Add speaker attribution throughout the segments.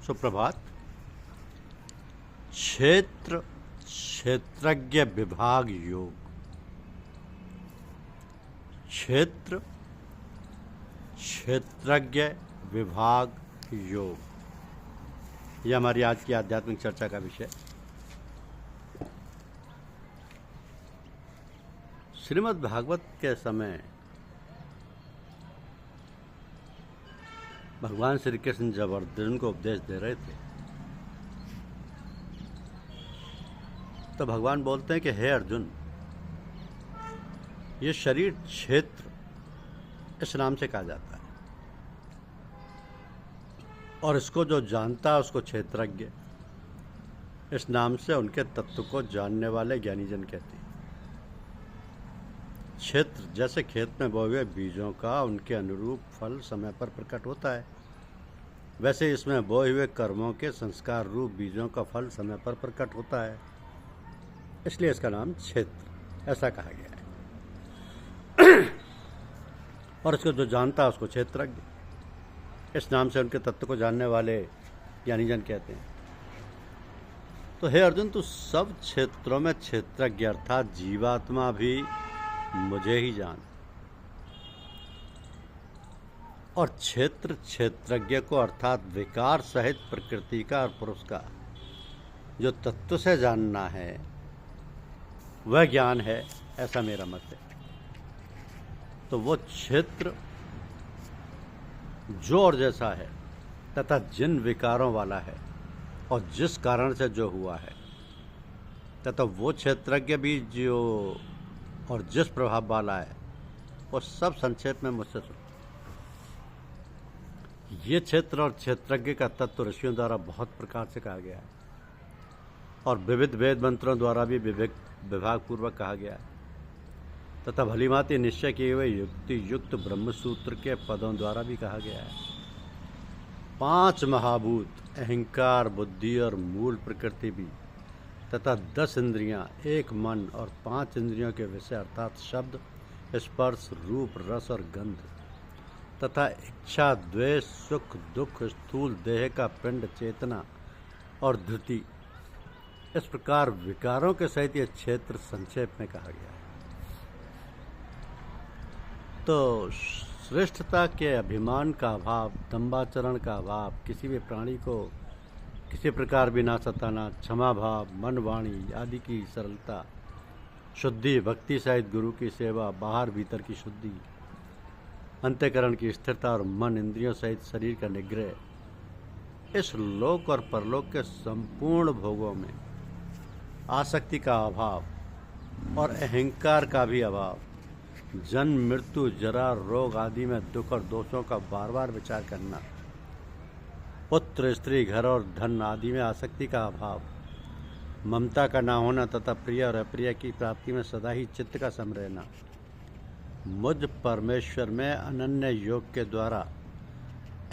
Speaker 1: सुप्रभात। क्षेत्र क्षेत्रज्ञ विभाग योग। क्षेत्र क्षेत्रज्ञ विभाग योग, यह हमारी आज की आध्यात्मिक चर्चा का विषय। श्रीमद् भागवत के समय भगवान श्री कृष्ण जब अर्जुन को उपदेश दे रहे थे तो भगवान बोलते हैं कि हे अर्जुन, ये शरीर क्षेत्र इस नाम से कहा जाता है और इसको जो जानता है उसको क्षेत्रज्ञ इस नाम से उनके तत्व को जानने वाले ज्ञानीजन कहते हैं। क्षेत्र जैसे खेत में बोए हुए बीजों का उनके अनुरूप फल समय पर प्रकट होता है, वैसे इसमें बोए हुए कर्मों के संस्कार रूप बीजों का फल समय पर प्रकट होता है, इसलिए इसका नाम क्षेत्र ऐसा कहा गया है। और इसको जो जानता है उसको क्षेत्रज्ञ इस नाम से उनके तत्व को जानने वाले ज्ञानीजन कहते हैं। तो हे अर्जुन, तू सब क्षेत्रों में क्षेत्रज्ञ अर्थात जीवात्मा भी मुझे ही जान, और क्षेत्र क्षेत्रज्ञ को अर्थात विकार सहित प्रकृति का और पुरुष का जो तत्व से जानना है वह ज्ञान है, ऐसा मेरा मत है। तो वो क्षेत्र जो और जैसा है तथा जिन विकारों वाला है और जिस कारण से जो हुआ है तथा वो क्षेत्रज्ञ भी जो और जिस प्रभाव वाला है वो सब संक्षेप में मुझसे सुनो। ये क्षेत्र और क्षेत्रज्ञ का तत्व ऋषियों द्वारा बहुत प्रकार से कहा गया है और विविध वेद मंत्रों द्वारा भी विभाग पूर्वक कहा गया है तथा भलीभांति निश्चय किए हुए युक्ति युक्त ब्रह्मसूत्र के पदों द्वारा भी कहा गया है। 5 महाभूत अहंकार, बुद्धि और मूल प्रकृति भी तथा 10 इंद्रियां, 1 मन और 5 इंद्रियों के विषय अर्थात शब्द, स्पर्श, रूप, रस और गंध तथा इच्छा, द्वेष, सुख, दुख, स्थूल देह का पिंड, चेतना और धृति, इस प्रकार विकारों के सहित यह क्षेत्र संक्षेप में कहा गया है। तो श्रेष्ठता के अभिमान का अभाव, दंभाचरण का अभाव, किसी भी प्राणी को किसी प्रकार भी ना सताना, क्षमा भाव, मन वाणी आदि की सरलता, शुद्धि, भक्ति सहित गुरु की सेवा, बाहर भीतर की शुद्धि, अंतःकरण की स्थिरता और मन इंद्रियों सहित शरीर का निग्रह, इस लोक और परलोक के संपूर्ण भोगों में आसक्ति का अभाव और अहंकार का भी अभाव, जन्म, मृत्यु, जरा, रोग आदि में दुख और दोषों का बार बार विचार करना, पुत्र, स्त्री, घर और धन आदि में आसक्ति का अभाव, ममता का ना होना तथा प्रिय और अप्रिय की प्राप्ति में सदा ही चित्त का सम रहना, मुझ परमेश्वर में अनन्य योग के द्वारा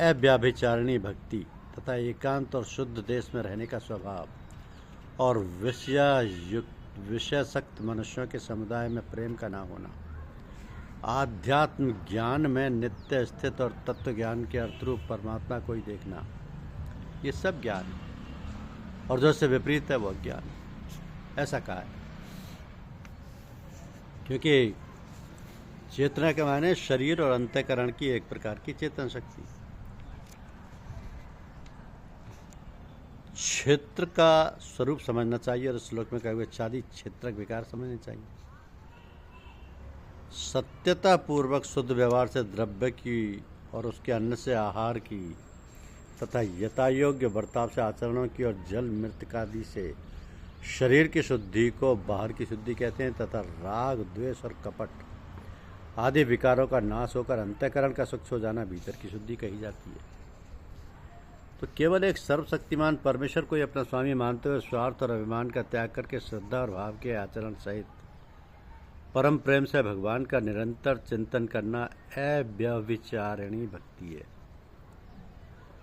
Speaker 1: अव्याभिचारिणी भक्ति तथा एकांत और शुद्ध देश में रहने का स्वभाव और विषयासक्त मनुष्यों के समुदाय में प्रेम का ना होना, आध्यात्म ज्ञान में नित्य स्थित और तत्व ज्ञान के अर्थरूप परमात्मा को ही देखना, ये सब ज्ञान है और जो इससे विपरीत है वो ज्ञान, ऐसा कहा है। क्योंकि चेतना के माने शरीर और अंतःकरण की एक प्रकार की चेतन शक्ति। क्षेत्र का स्वरूप समझना चाहिए और श्लोक में कहे हुए चादी क्षेत्रक विकार समझने चाहिए। सत्यता पूर्वक शुद्ध व्यवहार से द्रव्य की और उसके अन्न से आहार की तथा यथायोग्य बर्ताव से आचरणों की और जल, मृतिका आदि से शरीर की शुद्धि को बाहर की शुद्धि कहते हैं तथा राग, द्वेष और कपट आदि विकारों का नाश होकर अंतःकरण का स्वच्छ हो जाना भीतर की शुद्धि कही जाती है। तो केवल एक सर्वशक्तिमान परमेश्वर को ही अपना स्वामी मानते हुए स्वार्थ और अभिमान का त्याग करके श्रद्धा और भाव के आचरण सहित परम प्रेम से भगवान का निरंतर चिंतन करना अव्यभिचारिणी भक्ति है।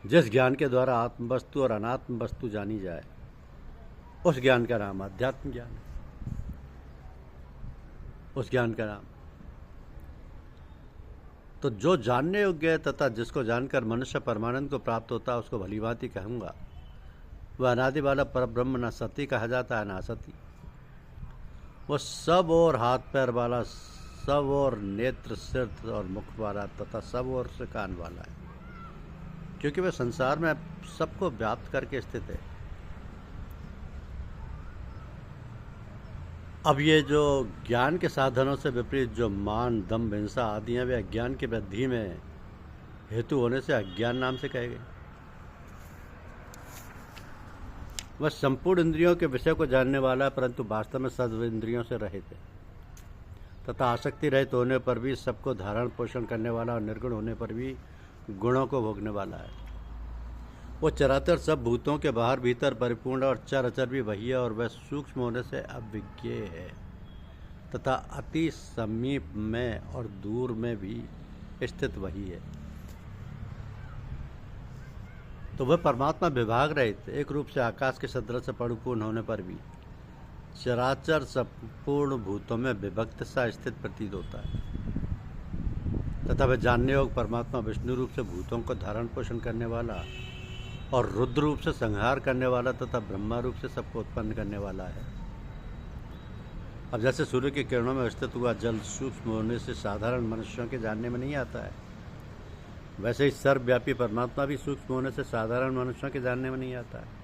Speaker 1: जिस ज्ञान के द्वारा आत्म वस्तु और अनात्म वस्तु जानी जाए उस ज्ञान का नाम अध्यात्म ज्ञान है। उस ज्ञान का नाम तो जो जानने योग्य है तथा जिसको जानकर मनुष्य परमानंद को प्राप्त होता है उसको भलीभांति कहूँगा। वह अनादि वाला परब्रह्म न सती कहा जाता है ना असती। वो सब और हाथ पैर वाला, सब और नेत्र सिर और मुख वाला तथा सब और से कान वाला है, क्योंकि वह संसार में सबको व्याप्त करके स्थित है। अब ये जो ज्ञान के साधनों से विपरीत जो मान, दम्भ, हिंसा आदि हैं, वे अज्ञान की वृद्धि में हेतु होने से अज्ञान नाम से कहे गए। वह संपूर्ण इंद्रियों के विषय को जानने वाला है, परंतु वास्तव में सब इंद्रियों से रहित है तथा आसक्ति रहित होने पर भी सबको धारण पोषण करने वाला और निर्गुण होने पर भी गुणों को भोगने वाला है। वो चराचर सब भूतों के बाहर भीतर परिपूर्ण और चर अचर भी वही है, और वह सूक्ष्म होने से अविज्ञेय है तथा अति समीप में और दूर में भी स्थित वही है। तो वह परमात्मा विभाग रहित एक रूप से आकाश के सदृश से परिपूर्ण होने पर भी चराचर संपूर्ण भूतों में विभक्त सा स्थित प्रतीत होता है तथा वह जानने योग्य परमात्मा विष्णु रूप से भूतों को धारण पोषण करने वाला और रुद्र रूप से संहार करने वाला तथा ब्रह्मा रूप से सबको उत्पन्न करने वाला है। अब जैसे सूर्य की किरणों में स्थित हुआ जल सूक्ष्म होने से साधारण मनुष्यों के जानने में नहीं आता है, वैसे ही सर्वव्यापी परमात्मा भी सूक्ष्म होने से साधारण मनुष्यों के जानने में नहीं आता है।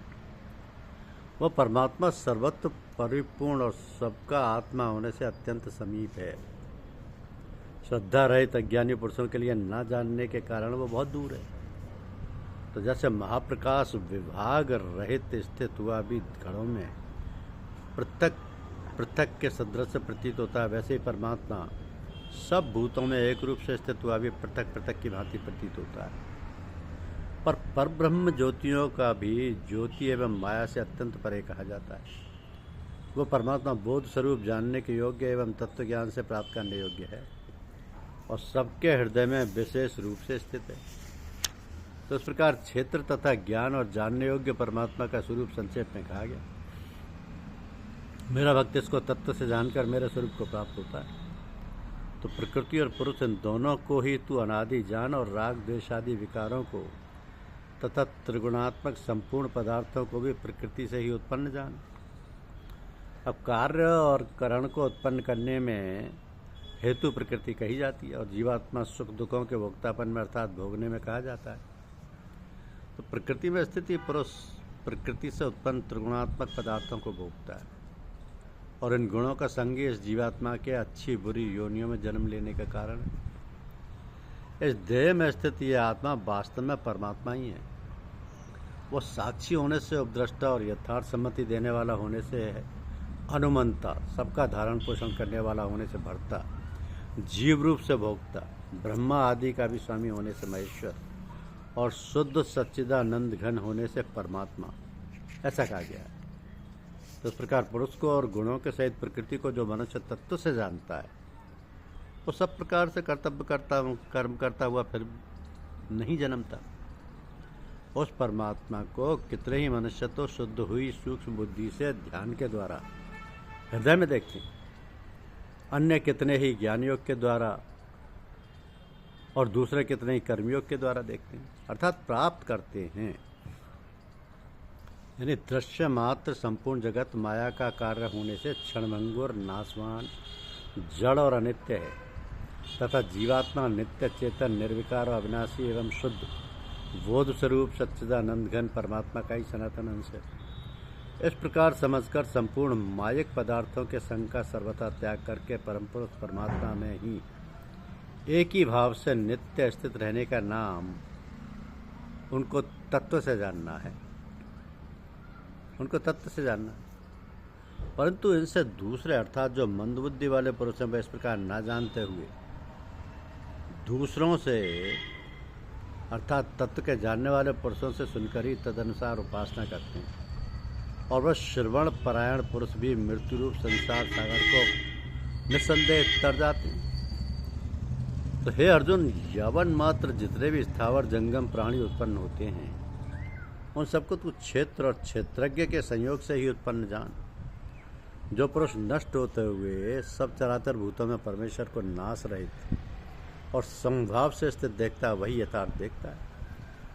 Speaker 1: वह परमात्मा सर्वत्र परिपूर्ण और सबका आत्मा होने से अत्यंत समीप है। श्रद्धा रहित अज्ञानी पुरुषों के लिए न जानने के कारण वो बहुत दूर है। तो जैसे महाप्रकाश विभाग रहित स्थित हुआ भी घड़ों में पृथक पृथक के सदृश प्रतीत होता है, वैसे ही परमात्मा सब भूतों में एक रूप से स्थित हुआ भी पृथक पृथक की भांति प्रतीत होता है। पर परब्रह्म ज्योतियों का भी ज्योति एवं माया से अत्यंत परे कहा जाता है। वो परमात्मा बोध स्वरूप जानने के योग्य एवं तत्व ज्ञान से प्राप्त करने योग्य है और सबके हृदय में विशेष रूप से स्थित है। तो इस प्रकार क्षेत्र तथा ज्ञान और जानने योग्य परमात्मा का स्वरूप संक्षेप में कहा गया। मेरा भक्त इसको तत्व से जानकर मेरे स्वरूप को प्राप्त होता है। तो प्रकृति और पुरुष इन दोनों को ही तू अनादि जान और राग द्वेष आदि विकारों को तथा त्रिगुणात्मक संपूर्ण पदार्थों को भी प्रकृति से ही उत्पन्न जान। अब कार्य और करण को उत्पन्न करने में हेतु प्रकृति कही जाती है और जीवात्मा सुख दुखों के भोक्तापन में अर्थात भोगने में कहा जाता है। तो प्रकृति में स्थिति पुरुष प्रकृति से उत्पन्न त्रिगुणात्मक पदार्थों को भोगता है और इन गुणों का संग इस जीवात्मा के अच्छी बुरी योनियों में जन्म लेने का कारण है। इस देह में स्थित यह आत्मा वास्तव में परमात्मा ही है। वो साक्षी होने से उपद्रष्टा और यथार्थ सम्मति देने वाला होने से है, अनुमंता सबका धारण पोषण करने वाला होने से भरता, जीव रूप से भोक्ता, ब्रह्मा आदि का भी स्वामी होने से महेश्वर और शुद्ध सच्चिदानंद घन होने से परमात्मा, ऐसा कहा गया है। तो इस प्रकार पुरुष को और गुणों के सहित प्रकृति को जो मनुष्य तत्व से जानता है वो सब प्रकार से कर्तव्य करता कर्म करता हुआ फिर नहीं जन्मता। उस परमात्मा को कितने ही मनुष्य तो शुद्ध हुई सूक्ष्म बुद्धि से ध्यान के द्वारा हृदय में देखते हैं, अन्य कितने ही ज्ञानयोग के द्वारा और दूसरे कितने ही कर्मयोग के द्वारा देखते हैं, अर्थात प्राप्त करते हैं। यानी दृश्य मात्र संपूर्ण जगत माया का कार्य होने से क्षणभंगुर, नाशवान, जड़ और अनित्य है तथा जीवात्मा नित्य चेतन, निर्विकार और अविनाशी एवं शुद्ध बोध स्वरूप सच्चिदानंद घन परमात्मा का ही सनातन अंश है। इस प्रकार समझकर संपूर्ण मायिक पदार्थों के संग का सर्वथा त्याग करके परम पुरुष परमात्मा में ही एक ही भाव से नित्य स्थित रहने का नाम उनको तत्व से जानना है, उनको तत्व से जानना है। परंतु इनसे दूसरे अर्थात जो मंदबुद्धि वाले पुरुषों पर इस प्रकार ना जानते हुए दूसरों से अर्थात तत्व के जानने वाले पुरुषों से सुनकर ही तदनुसार उपासना करते हैं और वह श्रवण परायण पुरुष भी मृत्यु रूप संसार सागर को निस्संदेह तर जाते हैं। तो हे अर्जुन, यवन मात्र जितने भी स्थावर जंगम प्राणी उत्पन्न होते हैं उन सबको तू क्षेत्र और क्षेत्रज्ञ के संयोग से ही उत्पन्न जान। जो पुरुष नष्ट होते हुए सब चराचर भूतों में परमेश्वर को नाश रहित और समभाव से स्थित देखता है वही यथार्थ देखता है।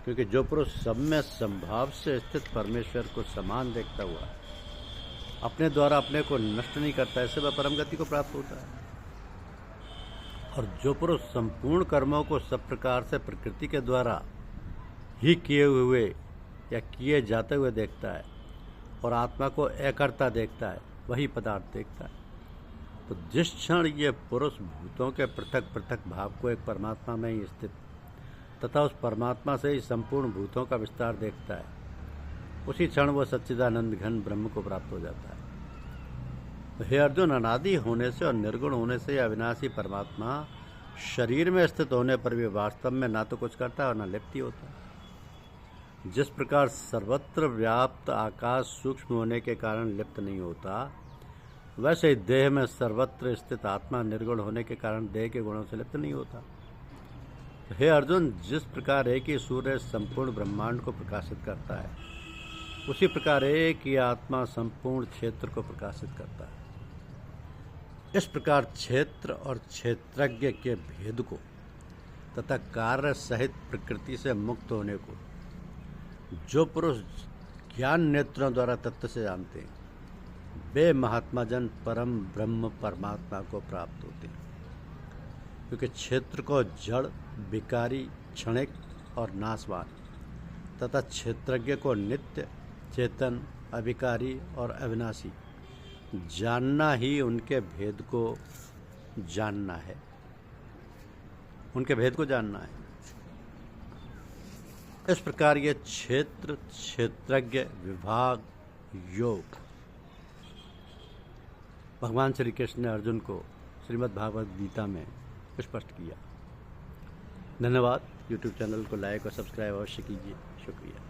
Speaker 1: क्योंकि जो पुरुष सब में समभाव से स्थित परमेश्वर को समान देखता हुआ अपने द्वारा अपने को नष्ट नहीं करता, ऐसे वह परम गति को प्राप्त होता है। और जो पुरुष संपूर्ण कर्मों को सब प्रकार से प्रकृति के द्वारा ही किए हुए या किए जाते हुए देखता है और आत्मा को एकर्ता देखता है, वही पदार्थ देखता है। तो जिस क्षण ये पुरुष भूतों के पृथक पृथक भाव को एक परमात्मा में ही स्थित तथा उस परमात्मा से ही संपूर्ण भूतों का विस्तार देखता है, उसी क्षण वह सच्चिदानंद घन ब्रह्म को प्राप्त हो जाता है। तो हे अर्जुन, अनादि होने से और निर्गुण होने से यह अविनाशी परमात्मा शरीर में स्थित होने पर भी वास्तव में ना तो कुछ करता है और ना लिप्ति होता है। जिस प्रकार सर्वत्र व्याप्त आकाश सूक्ष्म होने के कारण लिप्त नहीं होता, वैसे ही देह में सर्वत्र स्थित आत्मा निर्गुण होने के कारण देह के गुणों से लिप्त नहीं होता। हे अर्जुन, जिस प्रकार एक ही सूर्य संपूर्ण ब्रह्मांड को प्रकाशित करता है, उसी प्रकार एक ही आत्मा संपूर्ण क्षेत्र को प्रकाशित करता है। इस प्रकार क्षेत्र और क्षेत्रज्ञ के भेद को तथा कार्य सहित प्रकृति से मुक्त होने को जो पुरुष ज्ञान नेत्रों द्वारा तत्व से जानते हैं, वे महात्मा जन परम ब्रह्म परमात्मा को प्राप्त होते हैं। क्योंकि क्षेत्र को जड़, विकारी, क्षणिक और नाशवान तथा क्षेत्रज्ञ को नित्य, चेतन, अविकारी और अविनाशी जानना ही उनके भेद को जानना है। उनके भेद को जानना है। इस प्रकार ये क्षेत्र क्षेत्रज्ञ विभाग योग भगवान श्री कृष्ण ने अर्जुन को श्रीमद् भागवत गीता में स्पष्ट किया। धन्यवाद। यूट्यूब चैनल को लाइक और सब्सक्राइब अवश्य कीजिए। शुक्रिया।